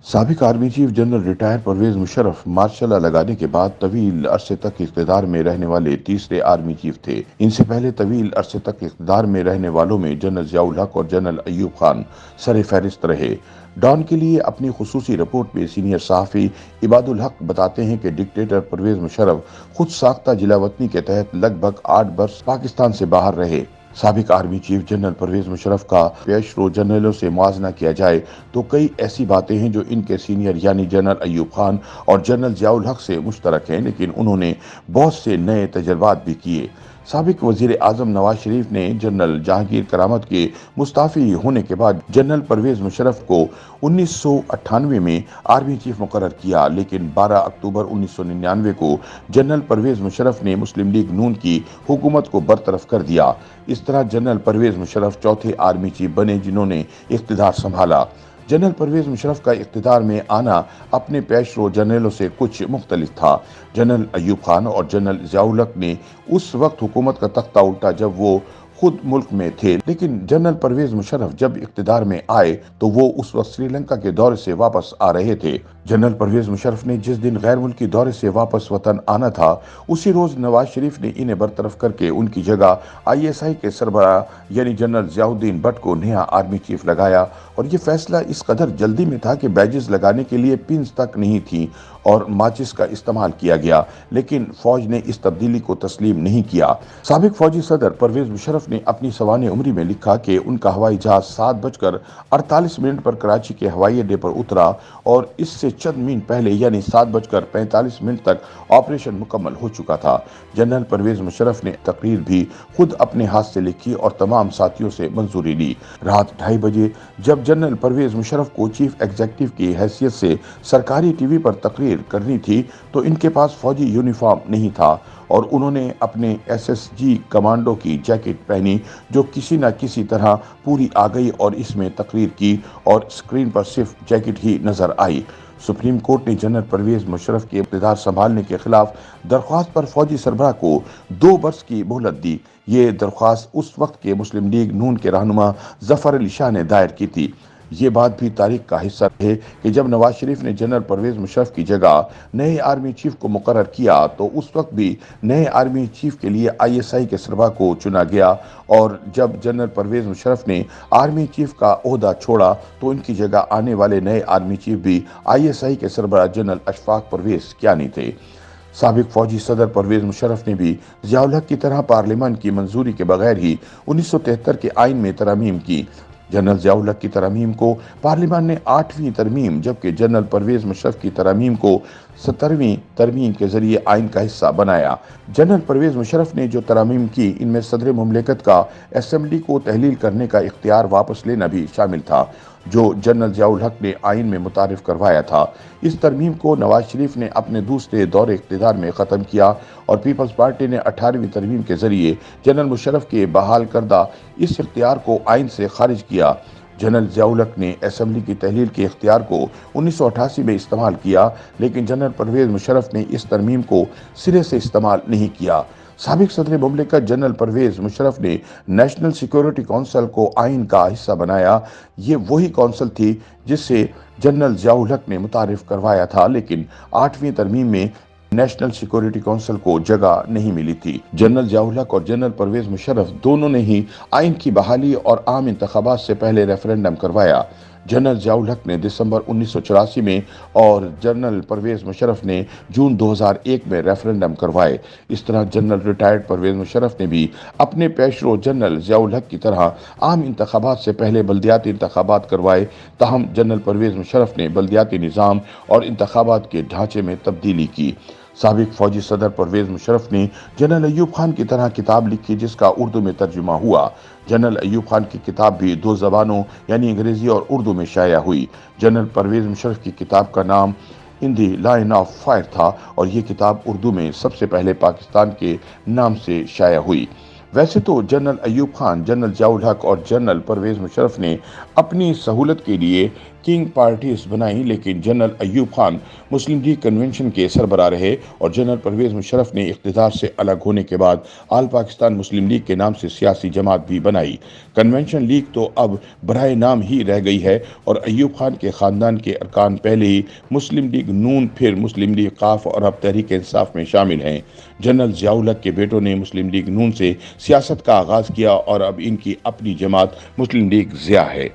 سابق army chief general retire Pervez Musharraf martial law لگانے کے بعد طویل عرصے تک اقتدار میں رہنے والے تیسرے آرمی چیف تھے۔ ان سے پہلے طویل عرصے تک اقتدار میں رہنے والوں میں جنرل ضیاء الحق اور جنرل ایوب خان سر فہرست رہے۔ ڈان کے لیے اپنی خصوصی رپورٹ میں سینئر صحافی عباد الحق بتاتے ہیں کہ ڈکٹیٹر پرویز مشرف خود ساختہ جلا وطنی کے تحت لگ بھگ 8 برس پاکستان سے باہر رہے۔ سابق army chief general Pervez Musharraf کا پیش رو جنرلوں سے موازنہ کیا جائے تو کئی ایسی باتیں ہیں جو ان کے سینئر یعنی جنرل ایوب خان اور جنرل ضیاء الحق سے مشترک ہیں، لیکن انہوں نے بہت سے نئے تجربات بھی کیے۔ سابق وزیر اعظم نواز شریف نے جنرل جہانگیر کرامت کے مستعفی ہونے کے بعد جنرل پرویز مشرف کو 1998 میں آرمی چیف مقرر کیا، لیکن 12 اکتوبر 1999 کو جنرل پرویز مشرف نے مسلم لیگ نون کی حکومت کو برطرف کر دیا۔ اس طرح جنرل پرویز مشرف چوتھے آرمی چیف بنے جنہوں نے اقتدار سنبھالا۔ جنرل پرویز مشرف کا اقتدار میں آنا اپنے پیش رو جنرلوں سے کچھ مختلف تھا۔ جنرل ایوب خان اور جنرل ضیاء الحق نے اس وقت حکومت کا تختہ الٹا جب وہ خود ملک میں تھے، لیکن جنرل پرویز مشرف جب اقتدار میں آئے تو وہ اس وقت سری لنکا کے دورے سے واپس آ رہے تھے۔ جنرل پرویز مشرف نے جس دن غیر ملکی دورے سے واپس وطن آنا تھا، اسی روز نواز شریف نے انہیں برطرف کر کے ان کی جگہ ISI کے سربراہ یعنی جنرل ضیاء الدین بٹ کو نیا آرمی چیف لگایا، اور یہ فیصلہ اس قدر جلدی میں تھا کہ بیجز لگانے کے لیے پنز تک نہیں تھی اور ماچس کا استعمال کیا گیا، لیکن فوج نے اس تبدیلی کو تسلیم نہیں کیا۔ سابق فوجی صدر پرویز مشرف نے اپنی سوانح عمری میں لکھا کہ ان کا ہوائی جہاز 7:48 پر کراچی کے ہوائی اڈے پر اترا اور اس سے چند منٹ پہلے یعنی 7:45 تک آپریشن مکمل ہو چکا تھا۔ جنرل پرویز مشرف نے تقریر بھی خود اپنے ہاتھ سے لکھی اور تمام ساتھیوں سے منظوری لی۔ رات 2:30 بجے جب جنرل پرویز مشرف کو چیف ایگزیکٹو کی حیثیت سے سرکاری ٹی وی پر تقریر کرنی تھی تو ان کے پاس فوجی یونیفارم نہیں تھا اور انہوں نے اپنے SSG کمانڈو کی جیکٹ پہنی جو کسی نہ کسی طرح پوری آ گئی اور اس میں تقریر کی اور اسکرین پر صرف جیکٹ ہی نظر آئی۔ سپریم کورٹ نے جنرل پرویز مشرف کے اقتدار سنبھالنے کے خلاف درخواست پر فوجی سربراہ کو 2 برس کی مہلت دی۔ یہ درخواست اس وقت کے مسلم لیگ نون کے رہنما ظفر علی شاہ نے دائر کی تھی۔ یہ بات بھی تاریخ کا حصہ ہے کہ جب نواز شریف نے جنرل پرویز مشرف کی جگہ نئے آرمی چیف کو مقرر کیا تو اس وقت بھی نئے آرمی چیف کے لیے ISI کے سربراہ کو چنا گیا، اور جب جنرل پرویز مشرف نے آرمی چیف کا عہدہ چھوڑا تو ان کی جگہ آنے والے نئے آرمی چیف بھی ISI کے سربراہ جنرل اشفاق پرویز کیانی تھے۔ سابق فوجی صدر پرویز مشرف نے بھی ضیاء الحق کی طرح پارلیمان کی منظوری کے بغیر ہی 1973 کے آئین میں ترامیم کی۔ جنرل ضیاء الحق کی ترامیم کو پارلیمان نے 8ویں ترمیم جبکہ جنرل پرویز مشرف کی ترامیم کو 17ویں ترمیم کے ذریعے آئین کا حصہ بنایا۔ جنرل پرویز مشرف نے جو ترامیم کی ان میں صدر مملکت کا اسمبلی کو تحلیل کرنے کا اختیار واپس لینا بھی شامل تھا، جو جنرل ضیاء الحق نے آئین میں متعارف کروایا تھا۔ اس ترمیم کو نواز شریف نے اپنے دوسرے دور اقتدار میں ختم کیا اور پیپلز پارٹی نے 18ویں ترمیم کے ذریعے جنرل مشرف کے بحال کردہ اس اختیار کو آئین سے خارج کیا۔ جنرل ضیاء الحق نے اسمبلی کی تحلیل کے اختیار کو 1988 میں استعمال کیا، لیکن جنرل پرویز مشرف نے اس ترمیم کو سرے سے استعمال نہیں کیا۔ سابق صدر مملکت جنرل پرویز مشرف نے نیشنل سیکورٹی کونسل کو آئین کا حصہ بنایا۔ یہ وہی کونسل تھی جس سے جنرل ضیاء الحق نے متعارف کروایا تھا، لیکن 8ویں ترمیم میں نیشنل سیکورٹی کونسل کو جگہ نہیں ملی تھی۔ جنرل ضیاء الحق اور جنرل پرویز مشرف دونوں نے ہی آئین کی بحالی اور عام انتخابات سے پہلے ریفرنڈم کروایا۔ جنرل ضیاء الحق نے دسمبر 1984 میں اور جنرل پرویز مشرف نے جون 2001 میں ریفرنڈم کروائے۔ اس طرح جنرل ریٹائرڈ پرویز مشرف نے بھی اپنے پیشرو جنرل ضیاء الحق کی طرح عام انتخابات سے پہلے بلدیاتی انتخابات کروائے، تاہم جنرل پرویز مشرف نے بلدیاتی نظام اور انتخابات کے ڈھانچے میں تبدیلی کی۔ سابق فوجی صدر پرویز مشرف نے جنرل ایوب خان کی طرح کتاب لکھی جس کا اردو میں ترجمہ ہوا۔ جنرل ایوب خان کی کتاب بھی 2 زبانوں یعنی انگریزی اور اردو میں شائع ہوئی۔ جنرل پرویز مشرف کی کتاب کا نام ان دی لائن آف فائر تھا اور یہ کتاب اردو میں سب سے پہلے پاکستان کے نام سے شائع ہوئی۔ ویسے تو جنرل ایوب خان، جنرل ضیاء الحق اور جنرل پرویز مشرف نے اپنی سہولت کے لیے किंग पार्टीज बनाई, लेकिन जनरल अयूब खान मुस्लिम लीग कन्वेंशन के सरबराह रहे और जनरल परवेज मुशर्रफ ने इख्तिदार से अलग होने के बाद आल पाकिस्तान मुस्लिम लीग के नाम से सियासी जमात भी बनाई। कन्वेंशन लीग तो अब बराए नाम ही रह गई है और अयूब खान के खानदान के अरकान पहले ही मुस्लिम लीग नून, फिर मुस्लिम लीग काफ और अब तहरीक इंसाफ में शामिल हैं। जनरल जियाउल हक के बेटों ने मुस्लिम लीग नून से सियासत का आगाज किया और अब इनकी अपनी जमात मुस्लिम लीग ज़िया है।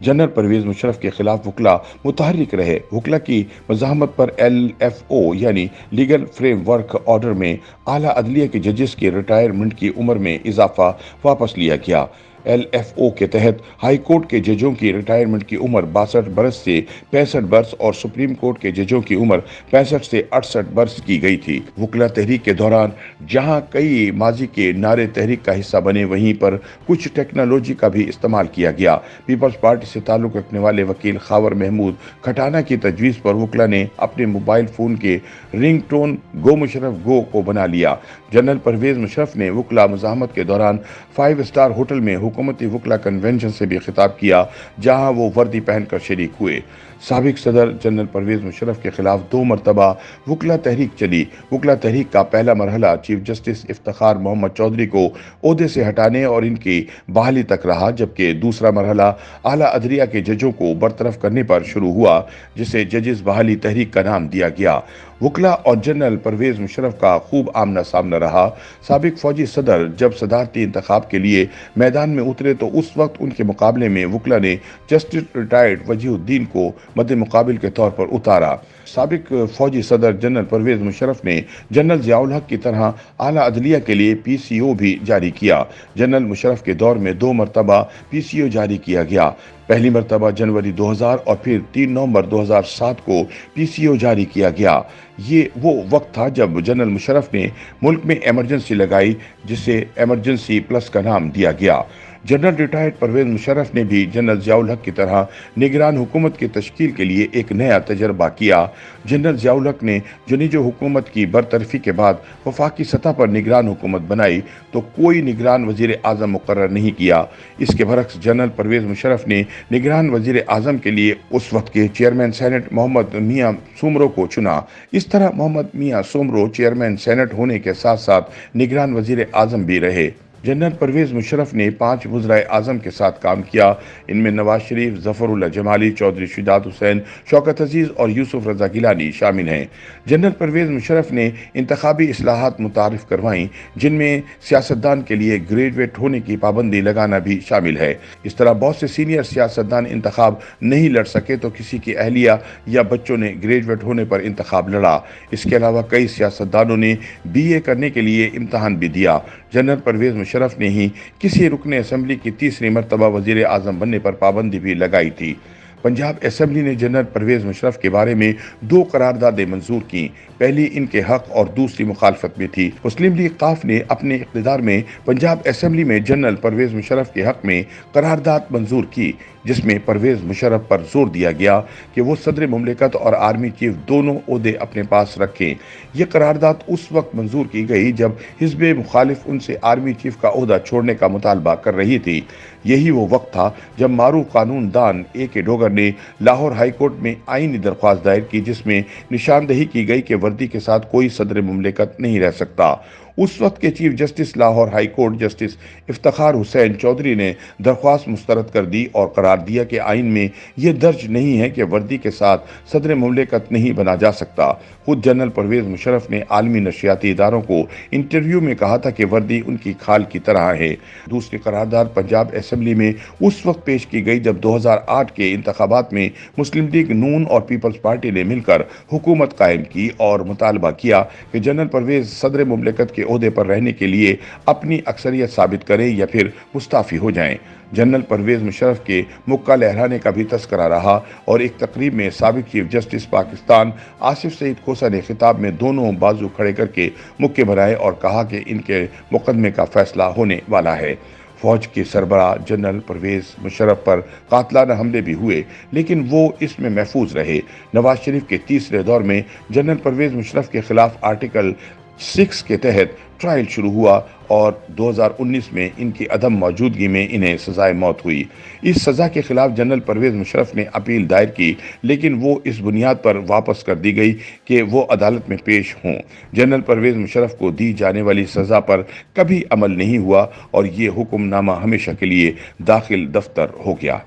जनरल परवेज मुशर्रफ के खिलाफ वकला मुतहर्रिक रहे। वकला की मज़ाहमत पर LFO यानी लीगल फ्रेमवर्क ऑर्डर में आला अदलिया के जजेस के रिटायरमेंट की उम्र में इजाफा वापस लिया गया। LFO के तहत हाई कोर्ट के जजों की रिटायरमेंट की उम्र 62 बरस से 65 बरस और सुप्रीम कोर्ट के जजों की उम्र 65 से 68 बरस की गई थी। वकला तहरीक के दौरान जहां कई माजी के नारे तहरीक का हिस्सा बने, वहीं पर कुछ टेक्नोलॉजी का भी इस्तेमाल किया गया। पीपल्स पार्टी से ताल्लुक रखने वाले वकील खावर महमूद खटाना की तजवीज़ पर वकला ने अपने मोबाइल फ़ोन के रिंग टोन गो मुशर्रफ गो को बना लिया। जनरल परवेज मुशर्रफ ने वकला मुज़ाहमत के दौरान 5 स्टार होटल में हुकूमती वकला कन्वेंशन से भी खिताब किया, जहां वो वर्दी पहनकर शरीक हुए। साबिक सदर जनरल परवेज मुशर्रफ के खिलाफ 2 मरतबा वकला तहरीक चली। वकला तहरीक का पहला मरहला चीफ जस्टिस इफ्तिखार मोहम्मद चौधरी को ओहदे से हटाने और इनकी बहाली तक रहा, जबकि दूसरा मरहला आला अदलिया के जजों को बरतरफ करने पर शुरू हुआ, जिसे जजेस बहाली तहरीक का नाम दिया गया। वकला और जनरल परवेज मुशर्रफ का खूब आमना सामना रहा। साबिक फौजी सदर जब सदारती इंतखाब के लिए मैदान में उतरे तो उस वक्त उनके मुकाबले में वकला ने जस्टिस रिटायर्ड वजीहुद्दीन को मद्दे मुकाबिल के तौर पर उतारा। साबिक फौजी सदर जनरल परवेज मुशर्रफ ने जनरल जियाउल हक की तरह आला अदलिया के लिए PCO भी जारी किया। जनरल मुशर्रफ के दौर में 2 मरतबा PCO जारी किया गया। पहली मरतबा जनवरी 2000 और फिर 3 नवंबर 2007 को PCO जारी किया गया। ये वो वक्त था जब जनरल मुशर्रफ ने मुल्क में इमरजेंसी लगाई, जिसे इमरजेंसी प्लस का नाम दिया गया। जनरल रिटायर्ड परवेज मुशर्रफ ने भी जनरल जियाउल हक की तरह निगरान हुकूमत की तश्कील के लिए एक नया तजर्बा किया। जनरल जियाउल हक ने जुनीजो हुकूमत की बरतरफी के बाद वफाकी सतह पर निगरान हुकूमत बनाई तो कोई निगरान वजीर आज़म मुकर्रर नहीं किया। इसके बरक्स जनरल परवेज मुशर्रफ ने निगरान वजीर आज़म के लिए उस वक्त के चेयरमैन सेनेट मोहम्मद मियां सोमरो को चुना। इस तरह मोहम्मद मियां सोमरो चेयरमैन सेनेट होने के साथ साथ निगरान वजीर आज़म भी रहे। जनरल परवेज मुशर्रफ ने 5 वज़राए आज़म के साथ काम किया। इनमें नवाज शरीफ, ज़फ़रुल्लाह जमाली, चौधरी शुजात हुसैन, शौकत अजीज़ और यूसुफ रज़ा गिलानी शामिल हैं। जनरल परवेज मुशर्रफ ने इंतखाबी इस्लाहात मुतारिफ करवाईं, जिनमें सियासतदान के लिए ग्रेजुएट होने की पाबंदी लगाना भी शामिल है। इस तरह बहुत से सीनियर सियासतदान इंतखाब नहीं लड़ सके तो किसी की अहलिया या बच्चों ने ग्रेजुएट होने पर इंतखाब लड़ा। इसके अलावा कई सियासतदानों ने BA करने के लिए इम्तहान भी दिया। जनरल परवेज मुशर्रफ ने ही किसी रुकने असम्बली की तीसरी मरतबा वजीर आज़म बनने पर पाबंदी भी लगाई थी। पंजाब असम्बली ने जनरल परवेज मुशर्रफ के बारे में 2 करारदादें मंजूर की। पहली इनके हक और दूसरी मुखालफत में थी। मुस्लिम लीग काफ ने अपने इक़्तिदार में पंजाब असम्बली में जनरल परवेज मुशर्रफ के हक में करारदाद मंजूर की, जिसमें परवेज मुशर्रफ पर जोर दिया गया कि वो सदर मुमलिकत और आर्मी चीफ दोनों ओहदे अपने पास रखें। यह करारदाद उस वक्त मंजूर की गई जब हिज़्ब मुखालिफ उनसे आर्मी चीफ का ओहदा छोड़ने का मुतालबा कर रही थी। यही वो वक्त था जब मारूफ कानून दान AK डोगर ने लाहौर हाई कोर्ट में आईनी दरख्वास्त दायर की, जिसमें निशानदही की गई कि वर्दी के साथ कोई सदर मुमलिकत नहीं रह सकता। उस वक्त के chief justice Lahore high court justice Iftikhar Hussain Chaudhry ने दरख्वास्त मुस्तरद कर दी और करार दिया कि आइन में यह दर्ज नहीं है कि वर्दी के साथ सदर मुमलिकत नहीं बना जा सकता। खुद जनरल परवेज मुशर्रफ ने आलमी नशियाती इदारों को इंटरव्यू में कहा था कि वर्दी उनकी खाल की तरह है। दूसरी करारदाद पंजाब असम्बली में उस वक्त पेश की गई जब 2008 के इंतखाबात में मुस्लिम लीग नून और पीपल्स पार्टी ने मिलकर हुकूमत कायम की और मुतालबा किया कि जनरल परवेज सदर मुमलिकत के ओहदे पर रहने के लिए अपनी अक्सरियत साबित करें या फिर मुस्ताफ़ी हो जाएं। जनरल परवेज मुशर्रफ के मुक्का लहराने का भी तस्करा रहा और एक तकरीब में साबिक चीफ जस्टिस पाकिस्तान आसिफ सईद खोसा ने खिताब में दोनों बाजू खड़े करके मुक्के बनाए और कहा कि इनके मुकदमे का फैसला होने वाला है। फौज के सरबराह जनरल परवेज मुशर्रफ पर कातलाना हमले भी हुए, लेकिन वो इसमें महफूज रहे। नवाज शरीफ के तीसरे दौर में जनरल परवेज मुशर्रफ के खिलाफ आर्टिकल 6 के तहत ट्रायल शुरू हुआ और 2019 में इनकी अदम मौजूदगी में इन्हें सजाए मौत हुई। इस सजा के खिलाफ जनरल परवेज मुशर्रफ ने अपील दायर की, लेकिन वो इस बुनियाद पर वापस कर दी गई कि वो अदालत में पेश हों। जनरल परवेज मुशर्रफ को दी जाने वाली सजा पर कभी अमल नहीं हुआ और ये हुक्मनामा हमेशा के लिए दाखिल दफ्तर हो गया।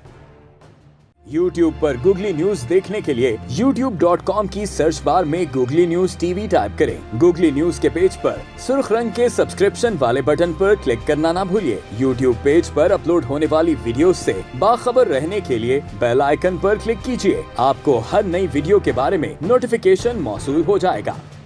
YouTube पर गूगली न्यूज देखने के लिए youtube.com की सर्च बार में गूगली न्यूज टीवी टाइप करें। गूगली न्यूज के पेज पर सुर्ख रंग के सब्सक्रिप्शन वाले बटन पर क्लिक करना ना भूलिए। YouTube पेज पर अपलोड होने वाली वीडियोस से बाखबर रहने के लिए बेल आइकन पर क्लिक कीजिए। आपको हर नई वीडियो के बारे में नोटिफिकेशन मौसूल हो जाएगा।